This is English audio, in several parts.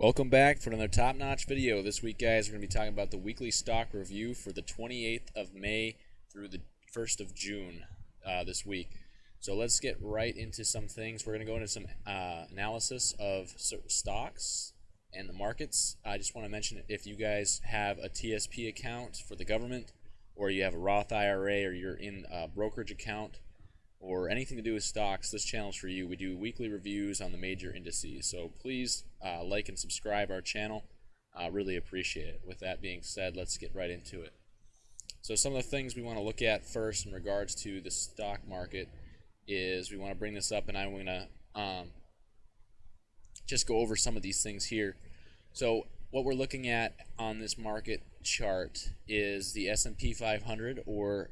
Welcome back for another top-notch video. This week, guys, we're going to be talking about the weekly stock review for the 28th of May through the 1st of June this week. So let's get right into some things. We're going to go into some analysis of certain stocks and the markets. I just want to mention, if you guys have a TSP account for the government, or you have a Roth IRA, or you're in a brokerage account, or anything to do with stocks, this channel is for you. We do weekly reviews on the major indices, so please like and subscribe our channel. Really appreciate it. With that being said, let's get right into it. So some of the things we want to look at first in regards to the stock market is, we want to bring this up, and I'm going to just go over some of these things here. So what we're looking at on this market chart is the S&P 500, or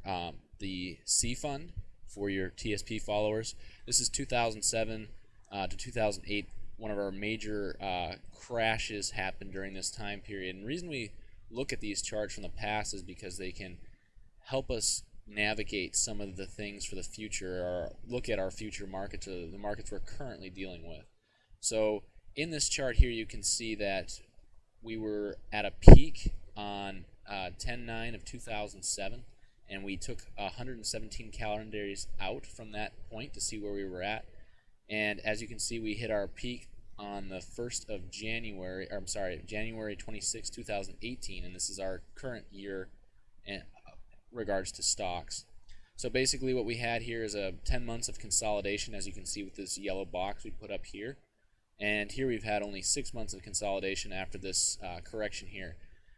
the C fund for your TSP followers. This is 2007 to 2008. One of our major crashes happened during this time period. And the reason we look at these charts from the past is because they can help us navigate some of the things for the future, or look at our future markets, or the markets we're currently dealing with. So in this chart here, you can see that we were at a peak on 10/9 of 2007. And we took 117 calendar days out from that point to see where we were at. And as you can see, we hit our peak on the 1st of January, or I'm sorry, January 26, 2018, and this is our current year in regards to stocks. So basically what we had here is a 10 months of consolidation, as you can see with this yellow box we put up here. And here we've had only 6 months of consolidation after this correction here.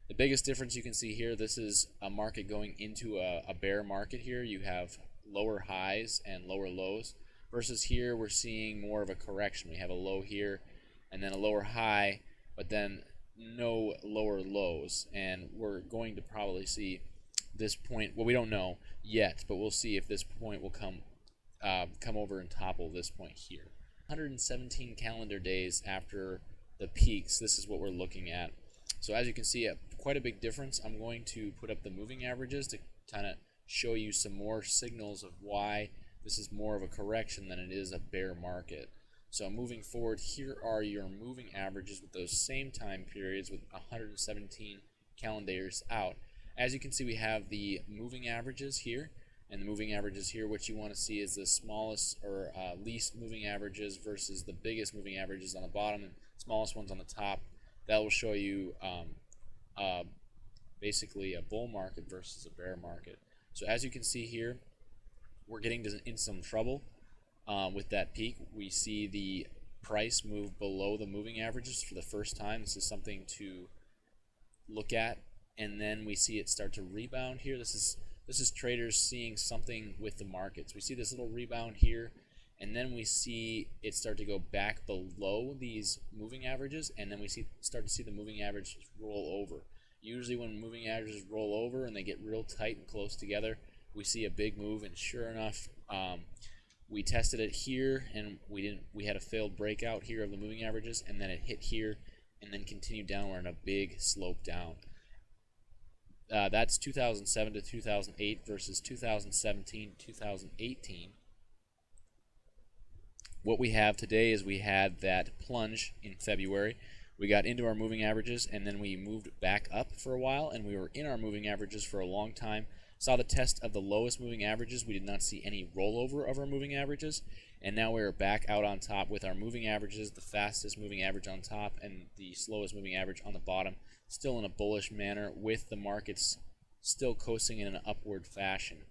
The biggest difference you can see here, this is a market going into a bear market here. You have lower highs and lower lows, versus here we're seeing more of a correction. We have a low here and then a lower high, but then no lower lows. And we're going to probably see this point, well, we don't know yet, but we'll see if this point will come over and topple this point here. 117 calendar days after the peaks, this is what we're looking at. So as you can see, quite a big difference. I'm going to put up the moving averages to kind of show you some more signals of why this is more of a correction than it is a bear market. So moving forward, here are your moving averages with those same time periods with 117 calendar days out. As you can see, we have the moving averages here, and the moving averages here, what you want to see is the smallest or least moving averages versus the biggest moving averages on the bottom and smallest ones on the top. That will show you basically a bull market versus a bear market. So as you can see here, we're getting in some trouble with that peak. We see the price move below the moving averages for the first time. This is something to look at. And then we see it start to rebound here. This is traders seeing something with the markets. We see this little rebound here, and then we see it start to go back below these moving averages, and then we start to see the moving averages roll over. Usually when moving averages roll over and they get real tight and close together, we see a big move, and sure enough, we tested it here, and we had a failed breakout here of the moving averages, and then it hit here and then continued downward in a big slope down. That's 2007 to 2008 versus 2017 to 2018. What we have today is we had that plunge in February. We got into our moving averages, and then we moved back up for a while, and we were in our moving averages for a long time. Saw the test of the lowest moving averages. We did not see any rollover of our moving averages, and now we're back out on top with our moving averages, the fastest moving average on top and the slowest moving average on the bottom, still in a bullish manner with the markets still coasting in an upward fashion.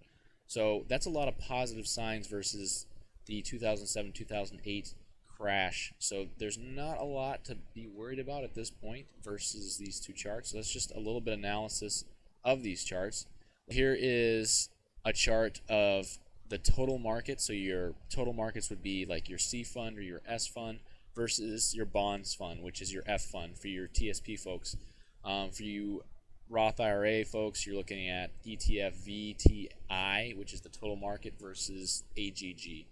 So that's a lot of positive signs versus the 2007-2008 crash. So there's not a lot to be worried about at this point versus these two charts. So that's just a little bit of analysis of these charts. Here is a chart of the total market. So your total markets would be like your C fund or your S fund versus your bonds fund, which is your F fund for your TSP folks. For you Roth IRA folks, you're looking at ETF VTI, which is the total market, versus AGG.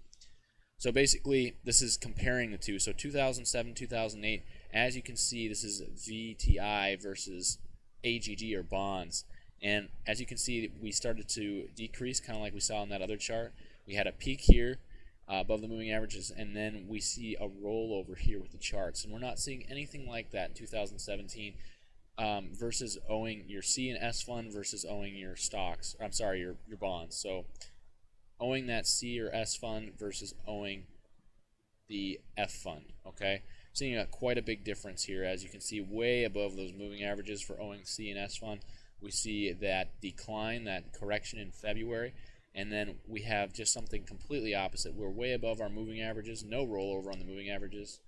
So basically, this is comparing the two. So 2007, 2008, as you can see, this is VTI versus AGG, or bonds. And as you can see, we started to decrease, kind of like we saw on that other chart. We had a peak here, above the moving averages, and then we see a rollover here with the charts, and we're not seeing anything like that in 2017 versus owing your C and S fund versus owing your stocks. I'm sorry, your bonds. So owing that C or S fund versus owing the F fund. Okay, seeing quite a big difference here, as you can see, way above those moving averages for owing C and S fund. We see that decline, that correction in February. And then we have just something completely opposite. We're way above our moving averages, no rollover on the moving averages.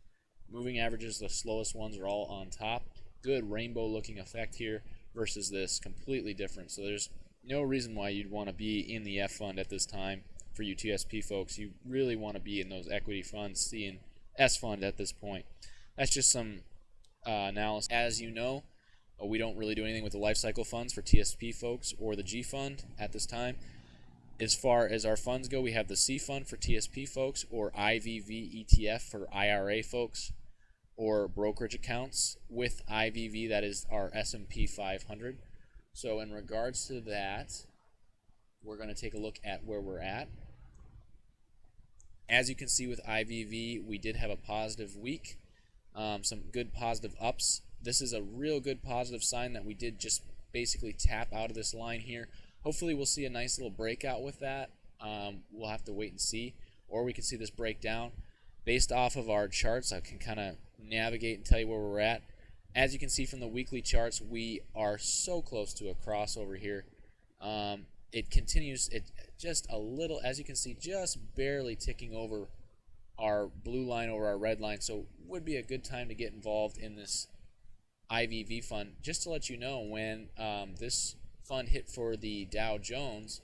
Moving averages, the slowest ones, are all on top. Good rainbow looking effect here versus this, completely different. So there's no reason why you'd want to be in the F fund at this time for you TSP folks. You really want to be in those equity funds, C and S fund at this point. That's just some analysis. As you know, we don't really do anything with the life cycle funds for TSP folks or the G fund at this time. As far as our funds go, we have the C fund for TSP folks, or IVV ETF for IRA folks, or brokerage accounts with IVV, that is our S&P 500. So in regards to that, we're going to take a look at where we're at. As you can see with IVV, we did have a positive week, some good positive ups. This is a real good positive sign that we did just basically tap out of this line here. Hopefully we'll see a nice little breakout with that. We'll have to wait and see. Or we can see this break down. Based off of our charts, I can kind of navigate and tell you where we're at. As you can see from the weekly charts, we are so close to a crossover here. It continues, it just a little, as you can see, just barely ticking over our blue line over our red line. So would be a good time to get involved in this IVV fund. Just to let you know, when this fund hit for the Dow Jones,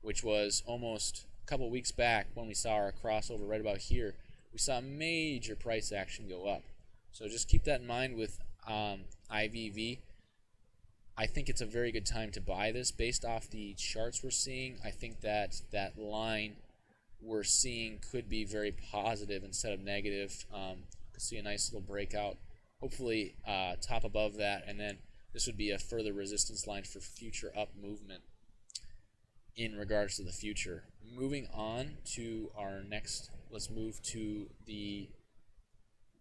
which was almost a couple weeks back when we saw our crossover right about here, we saw major price action go up. So just keep that in mind with IVV. I think it's a very good time to buy this based off the charts we're seeing. I think that that line we're seeing could be very positive instead of negative. Could see a nice little breakout, hopefully top above that, and then this would be a further resistance line for future up movement in regards to the future. Moving on to our next, let's move to the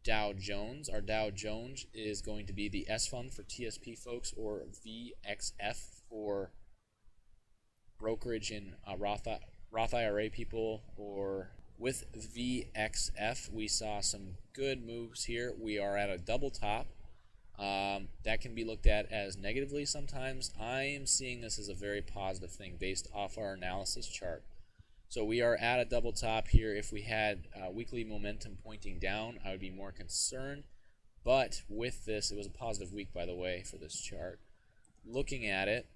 Dow Jones. Our Dow Jones is going to be the S fund for TSP folks, or VXF for brokerage and Roth IRA people. Or with VXF, we saw some good moves here. We are at a double top. That can be looked at as negatively sometimes. I am seeing this as a very positive thing based off our analysis chart. So we are at a double top here. If we had weekly momentum pointing down, I would be more concerned. But with this, it was a positive week, by the way, for this chart. Looking at it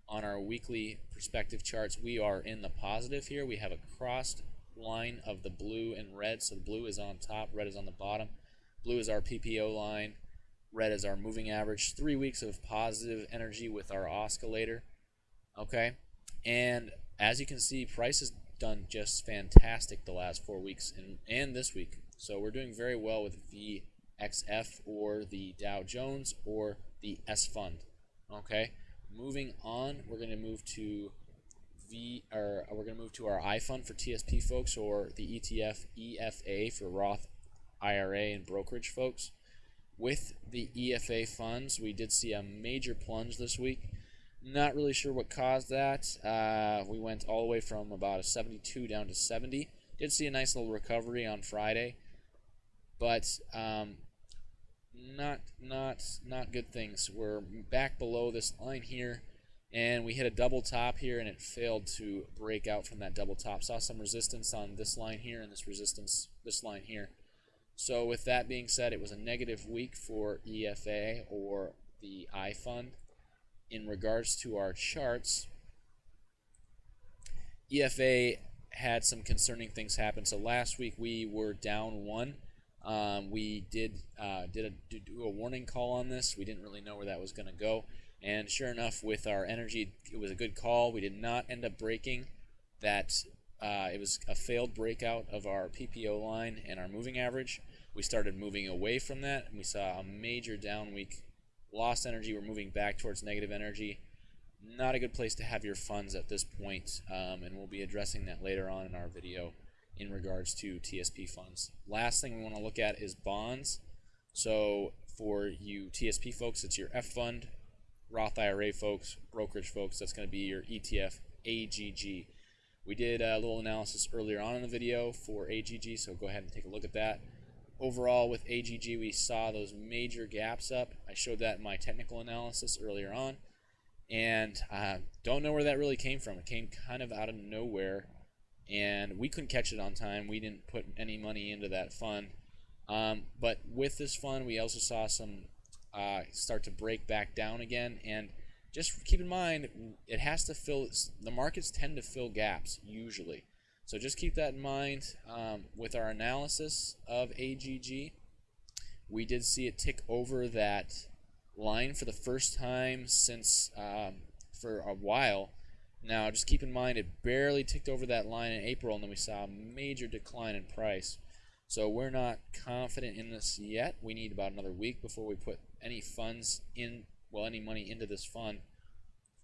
on our weekly perspective charts, we are in the positive here. We have a crossed line of the blue and red. So the blue is on top, red is on the bottom. Blue is our PPO line. Red is our moving average. 3 weeks of positive energy with our oscillator. Okay, and as you can see, price has done just fantastic the last 4 weeks and this week. So we're doing very well with VXF or the Dow Jones or the S fund. Okay, moving on, we're going to move to our I fund for TSP folks, or the ETF EFA for Roth IRA and brokerage folks. With the EFA funds, we did see a major plunge this week. Not really sure what caused that. We went all the way from about a 72 down to 70. Did see a nice little recovery on Friday, but not good things. We're back below this line here, and we hit a double top here, and it failed to break out from that double top. Saw some resistance on this line here and this line here. So with that being said, it was a negative week for EFA or the I fund. In regards to our charts, EFA had some concerning things happen. So last week we were down 1. We did do a warning call on this. We didn't really know where that was going to go. And sure enough, with our energy, it was a good call. We did not end up breaking that. It was a failed breakout of our PPO line and our moving average. We started moving away from that, and we saw a major down week. Lost energy. We're moving back towards negative energy. Not a good place to have your funds at this point, and we'll be addressing that later on in our video in regards to TSP funds. Last thing we want to look at is bonds. So for you TSP folks, it's your F fund. Roth IRA folks, brokerage folks, that's going to be your ETF AGG. We did a little analysis earlier on in the video for AGG, so go ahead and take a look at that. Overall, with AGG, we saw those major gaps up. I showed that in my technical analysis earlier on, and don't know where that really came from. It came kind of out of nowhere, and we couldn't catch it on time. We didn't put any money into that fund. But with this fund, we also saw some start to break back down again, and just keep in mind, it has to fill, the markets tend to fill gaps usually. So just keep that in mind. With our analysis of AGG, we did see it tick over that line for the first time since for a while. Now just keep in mind, it barely ticked over that line in April, and then we saw a major decline in price. So we're not confident in this yet. We need about another week before we put any funds in, well, any money into this fund,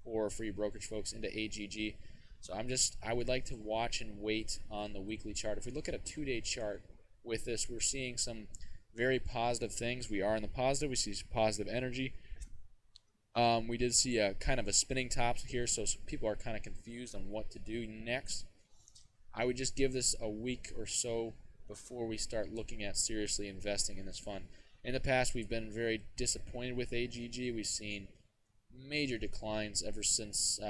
or for you brokerage folks into AGG. So I would like to watch and wait on the weekly chart. If we look at a 2-day chart with this, we're seeing some very positive things. We are in the positive. We see positive energy. We did see a kind of a spinning top here, so people are kind of confused on what to do next. I would just give this a week or so before we start looking at seriously investing in this fund. In the past, we've been very disappointed with AGG. We've seen major declines ever since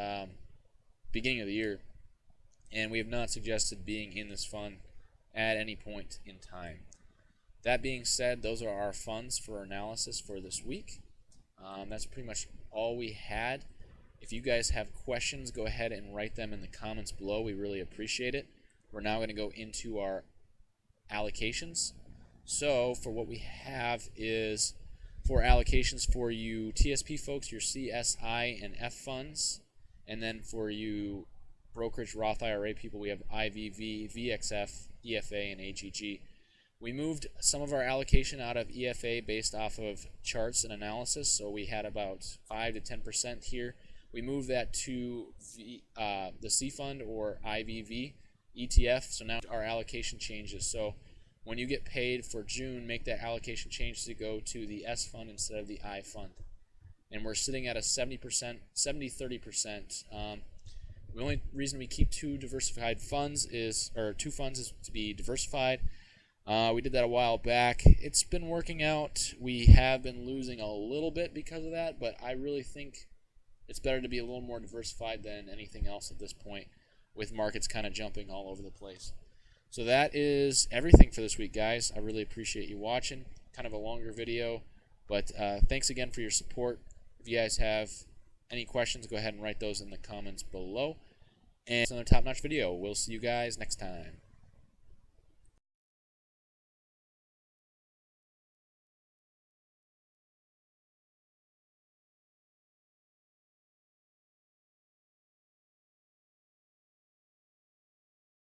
beginning of the year, and we have not suggested being in this fund at any point in time. That being said, those are our funds for analysis for this week. That's pretty much all we had. If you guys have questions, go ahead and write them in the comments below. We really appreciate it. We're now going to go into our allocations. So for what we have is for allocations for you TSP folks, your CSI and F funds, and then for you brokerage Roth IRA people, we have IVV, VXF, EFA, and AGG. We moved some of our allocation out of EFA based off of charts and analysis, so we had about 5 to 10% here. We moved that to the C fund or IVV ETF, so now our allocation changes. So when you get paid for June, make that allocation change to go to the S fund instead of the I fund. And we're sitting at a 70%, 70-30%. The only reason we keep two funds is to be diversified. We did that a while back. It's been working out. We have been losing a little bit because of that, but I really think it's better to be a little more diversified than anything else at this point, with markets kind of jumping all over the place. So that is everything for this week, guys. I really appreciate you watching. Kind of a longer video, but thanks again for your support. If you guys have any questions, go ahead and write those in the comments below. And it's another top-notch video. We'll see you guys next time.